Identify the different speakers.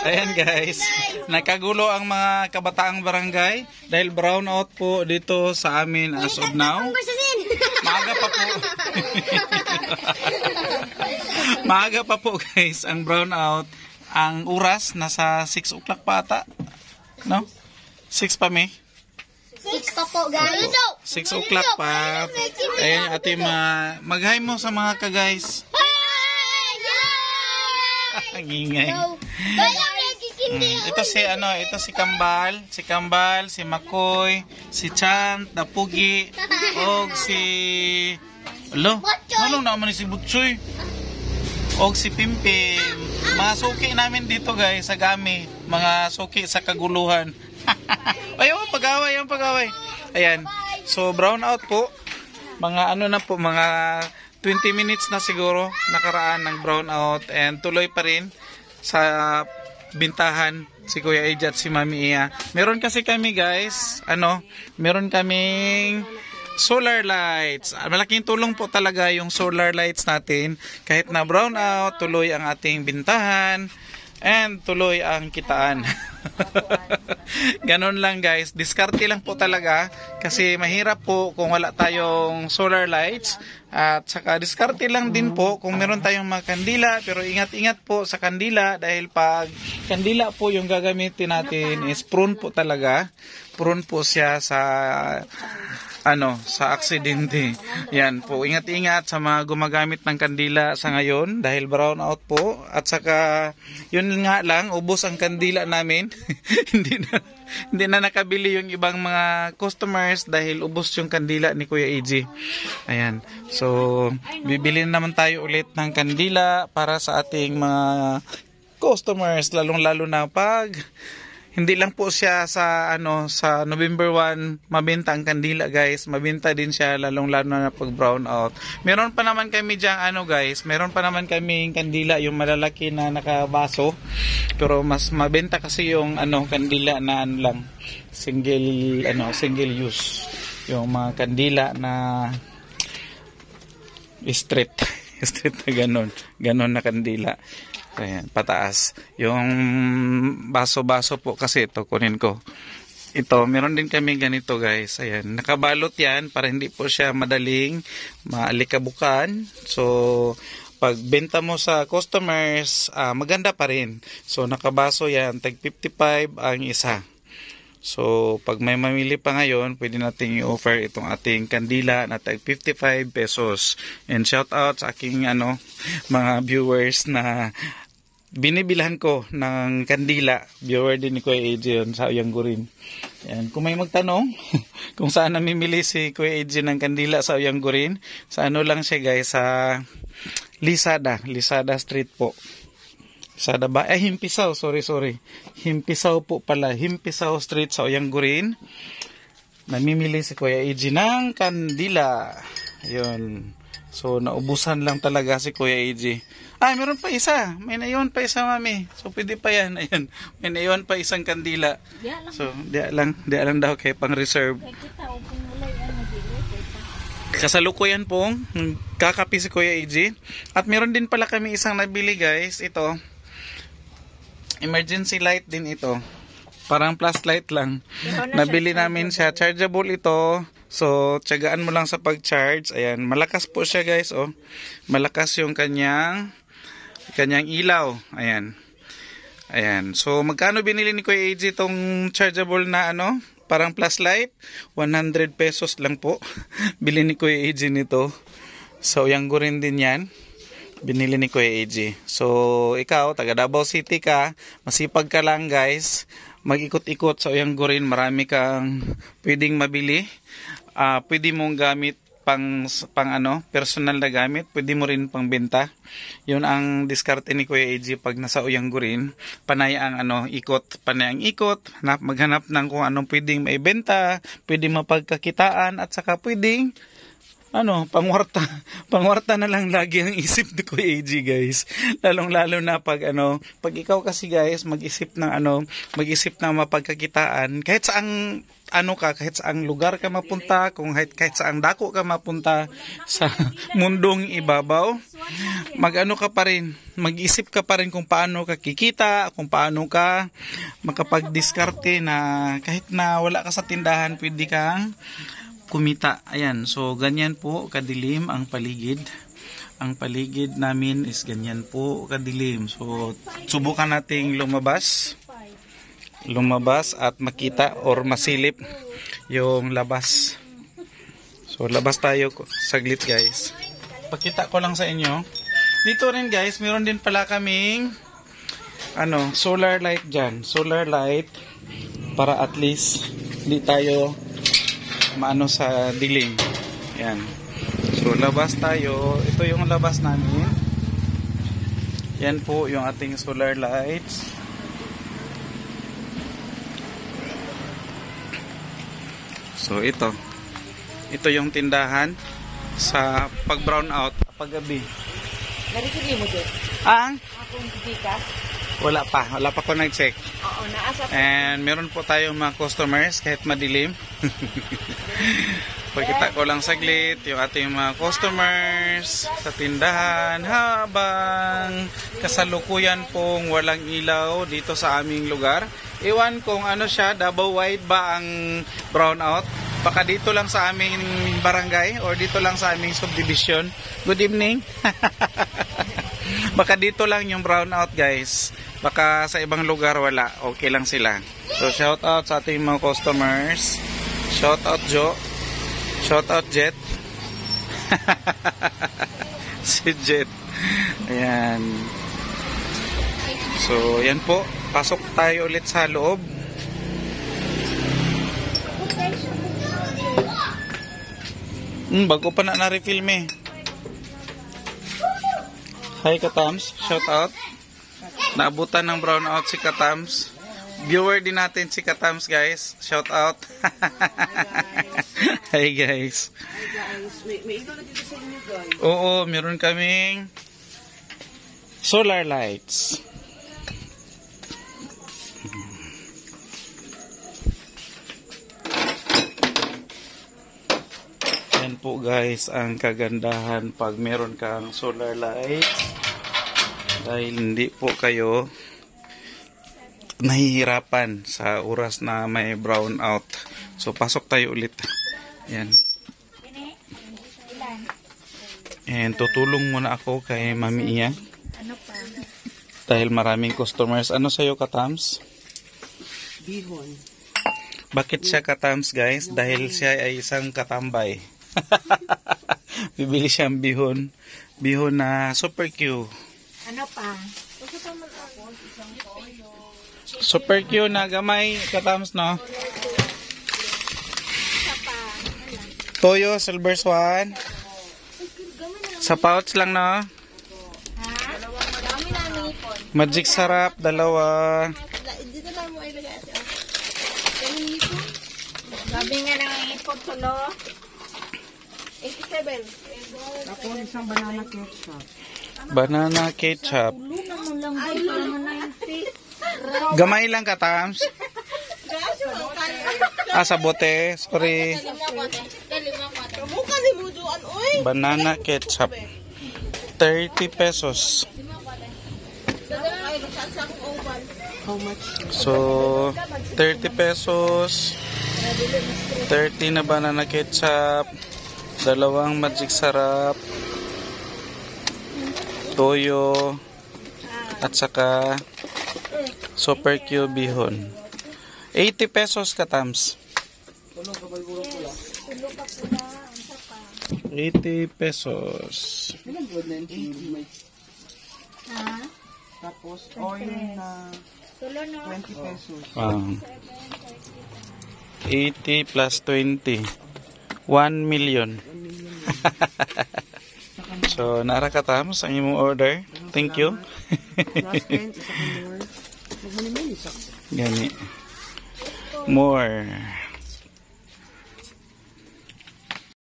Speaker 1: Ayan guys, nakagulo ang mga kabataang barangay dahil brown out po dito sa amin as of now. Maaga pa po. Maaga pa po guys ang brown out. Ang oras nasa 6 o'clock pa ata. No? 6 pa may?
Speaker 2: 6 pa po guys.
Speaker 1: 6 o'clock pa. Ayan ate mag-hi mo sa mga ka-guys. Ang ingay. Ito si Kambal, si Makoy, si Chant, Napugi, og si ano naman si Butchoy. Og si Pimpin. Mga suki namin dito guys sa Gami, mga suki sa kaguluhan. Ayaw pag-away. Ayan. So brown out po. Mga ano na po, mga 20 minutes na siguro nakaraan ng brown out and tuloy pa rin sa bintahan si Kuya Eji at si Mami Iya. Meron kasi kami guys, meron kaming solar lights. Malaking tulong po talaga yung solar lights natin. Kahit na brown out, tuloy ang ating bintahan and tuloy ang kitaan. Ganon lang guys, diskarte lang po talaga kasi mahirap po kung wala tayong solar lights at saka diskarte lang din po kung meron tayong mga kandila, pero ingat-ingat po sa kandila dahil pag kandila po yung gagamitin natin is prone po talaga, prone po siya sa sa aksidente. Yan po, ingat-ingat sa mga gumagamit ng kandila sa ngayon dahil brown out po at saka yun nga lang, ubos ang kandila namin. hindi na nakabili yung ibang mga customers dahil ubos yung kandila ni Kuya Eji. Ayan. So, bibili naman tayo ulit ng kandila para sa ating mga customers, lalong-lalo na pag hindi lang po siya sa sa November 1 mabenta ang kandila guys, mabenta din siya lalong-lalo na pag brown out. Meron pa naman kami diyan guys, meron pa naman kaming kandila yung malalaki na nakabaso. Pero mas mabenta kasi yung kandila na lang single use. Yung mga kandila na straight na ganon na kandila. Ayan, pataas. Yung baso-baso po kasi ito, kunin ko. Ito, meron din kami ganito guys. Ayan, nakabalot yan para hindi po siya madaling maalikabukan. So, pag benta mo sa customers, maganda pa rin. So, nakabaso yan, tag 55 ang isa. So, pag may mamili pa ngayon, pwede nating i-offer itong ating kandila na tag 55 pesos. And shout out sa aking mga viewers na binibilhan ko ng kandila. Viewer din ni Kuya Eji sa Uyanggurin. Yan. Kung may magtanong kung saan namimili si Kuya Eji ng kandila sa Uyanggurin, sa lang siya guys, sa Lisada Street po. Lisada ba? Himpisaw, sorry. Himpisaw po pala. Himpisaw Street sa Uyanggurin. Namimili si Kuya Eji ng kandila. Yun. So, naubusan lang talaga si Kuya Eji. Meron pa isa. May naiwan pa isa, mami. So, pwede pa yan. Ayan. May naiwan pa isang kandila. So, diya lang daw kay pang reserve. Kasalukuyan pong kakapi si Kuya Eji. At meron din pala kami isang nabili guys. Ito. Emergency light din ito. Parang flashlight lang. Nabili namin siya. Chargeable ito. So, tiyagaan mo lang sa pag-charge. Ayan. Malakas po siya guys. Oh. Malakas yung kanyang ilaw. Ayan. So, magkano binili ni Kuya Eji itong chargeable na parang flashlight? 100 pesos lang po. Bili ni Kuya Eji nito. So, Uyanggurin din yan. Binili ni Kuya Eji. So, ikaw, taga Davao City ka. Masipag ka lang guys. Mag-ikot-ikot sa Uyanggurin. Marami kang pwedeng mabili. Pwede mong gamit pang personal na gamit, pwede mo rin pang benta. Yun ang diskarte ni Kuya Eji pag nasa Uyanggurin. Panay ang ikot, maghanap ng kung anong pwedeng maibenta, pwedeng mapagkakitaan at saka pwedeng pangwarta na lang lagi ang isip ni Kuya AG, guys. Lalong-lalo na pag ikaw kasi, guys, mag-isip ng mapagkakitaan, kahit saang kahit saang lugar ka mapunta, kahit saang dako ka mapunta sa mundong ibabaw, mag-isip ka pa rin kung paano ka kikita, kung paano ka makapag-diskarte na kahit na wala ka sa tindahan, pwede kang kumita. Ayan, so ganyan po kadilim ang paligid. Ang paligid namin is ganyan po kadilim. So subukan nating lumabas at makita or masilip yung labas. So labas tayo saglit, guys. Pakita ko lang sa inyo. Dito rin, guys, meron din pala kaming solar light dyan. Solar light para at least hindi tayo maano sa dilim. Yan. So labas tayo. Ito yung labas namin. Yan po yung ating solar lights. So ito yung tindahan sa pag brown out paggabi.
Speaker 3: Narikili mo dito? Akong ka?
Speaker 1: Wala pa ko nag-check.
Speaker 3: Oo, naasa pa.
Speaker 1: And meron po tayong mga customers kahit madilim. Pagkita ko lang saglit yung ating mga customers sa tindahan habang kasalukuyan pong walang ilaw dito sa aming lugar. Iwan kung siya, double wide ba ang brownout? Baka dito lang sa aming barangay or dito lang sa aming subdivision. Good evening. Baka dito lang yung brownout, guys. Baka sa ibang lugar wala. Okay lang sila. So shout out sa ating mga customers. Shout out Joe. Shout out Jet. Si Jet. Ayan. So yan po. Pasok tayo ulit sa loob. Bago pa na-refill me. Hi Katams. Shout out. Naabutan ng brownout si Katams. Viewer din natin si Katams, guys. Shout out. Hi guys.
Speaker 3: Hi guys. May ito na dito sa inyo, guys.
Speaker 1: Oo, meron kaming solar lights. Yan po, guys, ang kagandahan pag meron kang solar lights. Dahil hindi po kayo nahihirapan sa oras na may brown out. So pasok tayo ulit. Yan. And tutulong muna ako kay Mami Iya. Dahil maraming customers. Ano sa'yo, Katams?
Speaker 3: Bihon.
Speaker 1: Bakit siya Katams, guys? Dahil siya ay isang katambay. Bibili siyang bihon. Bihon na super cute.
Speaker 2: Ano pa?
Speaker 1: Super cute na gamay, Katams, no? Toyo, silver swan. Sa pouch lang, no?
Speaker 2: Ha? Dami na ipon.
Speaker 1: Magic sarap, dalawa.
Speaker 2: Dito lang mo ilagay ito. Sabi nga ng ipon tulo. 87.
Speaker 3: Tapos isang banana ketchup.
Speaker 1: Banana ketchup.
Speaker 2: Naman lang ba ito naman 90?
Speaker 1: Gamay lang, Katams. Sa bote. Sorry. Banana ketchup. 30 pesos.
Speaker 3: How much?
Speaker 1: So, 30 pesos. 30 na banana ketchup. Dalawang magic sarap. Toyo. At saka super cute bihon. 80 pesos, Katams. 80 pesos.
Speaker 2: Ha?
Speaker 3: Tapos oil na
Speaker 2: Tulo no?
Speaker 3: 20 pesos.
Speaker 1: 80 plus 20. 1 million. So, nara Katams ang imong order. Thank you.
Speaker 3: Plus 10, isa ka more. Magmuni-muni siya.
Speaker 1: Gani. More.